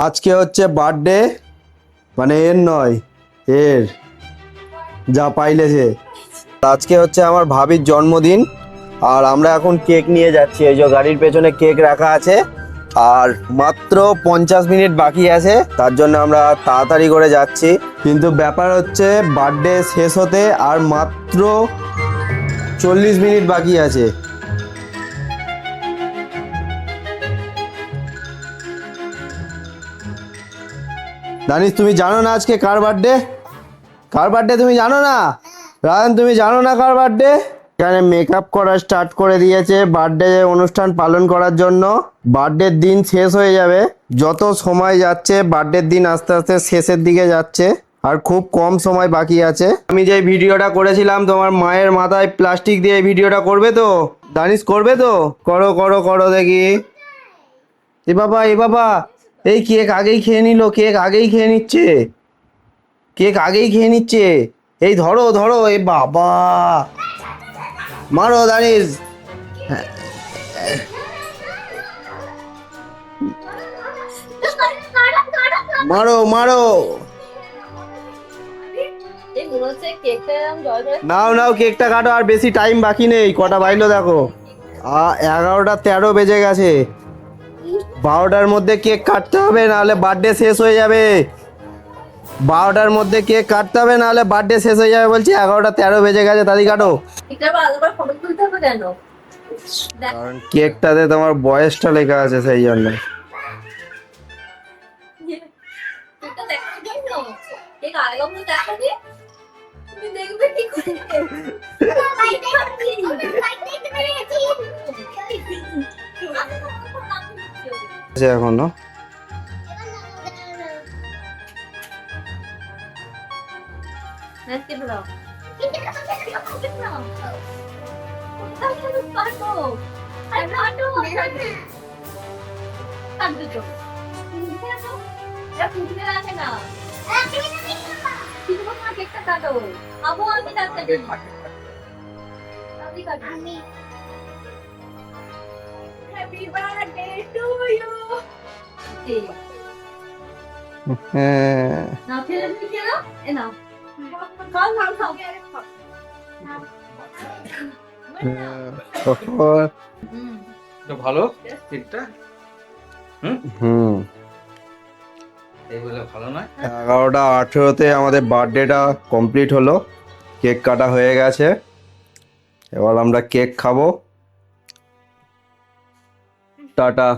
আজকে হচ্ছে বার্থডে, মানে এর নয়, এর যা পাইলেছে। আজকে হচ্ছে আমার ভাবির জন্মদিন, আর আমরা এখন কেক নিয়ে যাচ্ছি। এই যে গাড়ির পেছনে কেক রাখা আছে, আর মাত্র 50 মিনিট বাকি আছে, তার জন্য আমরা তাড়াতাড়ি করে যাচ্ছি। কিন্তু ব্যাপার হচ্ছে বার্থডে শেষ হতে আর মাত্র 40 মিনিট বাকি আছে। জানিস, তুমি জানো না আজকে কার বার্থডে? কার বার্থডে তুমি জানো না? রায়ন, তুমি জানো না কার বার্থডে? এখানে মেকআপ করা স্টার্ট করে দিয়েছে বার্থডে অনুষ্ঠান পালন করার জন্য। বার্থডের দিন শেষ হয়ে যাবে, যত সময় যাচ্ছে বার্থডের দিন আস্তে আস্তে শেষের দিকে যাচ্ছে, আর খুব কম সময় বাকি আছে। আমি যে ভিডিওটা করেছিলাম তোমার মায়ের মাথায় প্লাস্টিক দিয়ে, এই ভিডিওটা করবে তো? দানিশ করবে তো? করো করো করো দেখি। এ বাবা, এ বাবা, এই কেক আগেই খেয়ে নিল, কেক আগেই খেয়ে নিচ্ছে, কেক আগেই খেয়ে নিচ্ছে। এই ধরো ধরো, এ বাবা, মারো দানিশ, মারো মারো। নাও নাও, কেকটা কাটো, আর বেশি টাইম বাকি নেই। কটা বাজলো দেখো, 11:13 বেজে গেছে। 12টার মধ্যে কেক কাটতে হবে, নাহলে বার্থডে শেষ হয়ে যাবে। 12টার মধ্যে কেক কাটতে হবে, নাহলে বার্থডে শেষ হয়ে যাবে বলছি। 11:13 বেজে গেছে, তাড়াতাড়ি কাটো। কারণ কেকটাতে তোমার বয়সটা লেখা আছে, সেই জন্য। এখনো ভালো কেকটা। হুম, এইগুলো ভালো নয়। 11:18 আমাদের বার্থডেটা কমপ্লিট হলো, কেক কাটা হয়ে গেছে। এবার আমরা কেক খাবো। টাটা।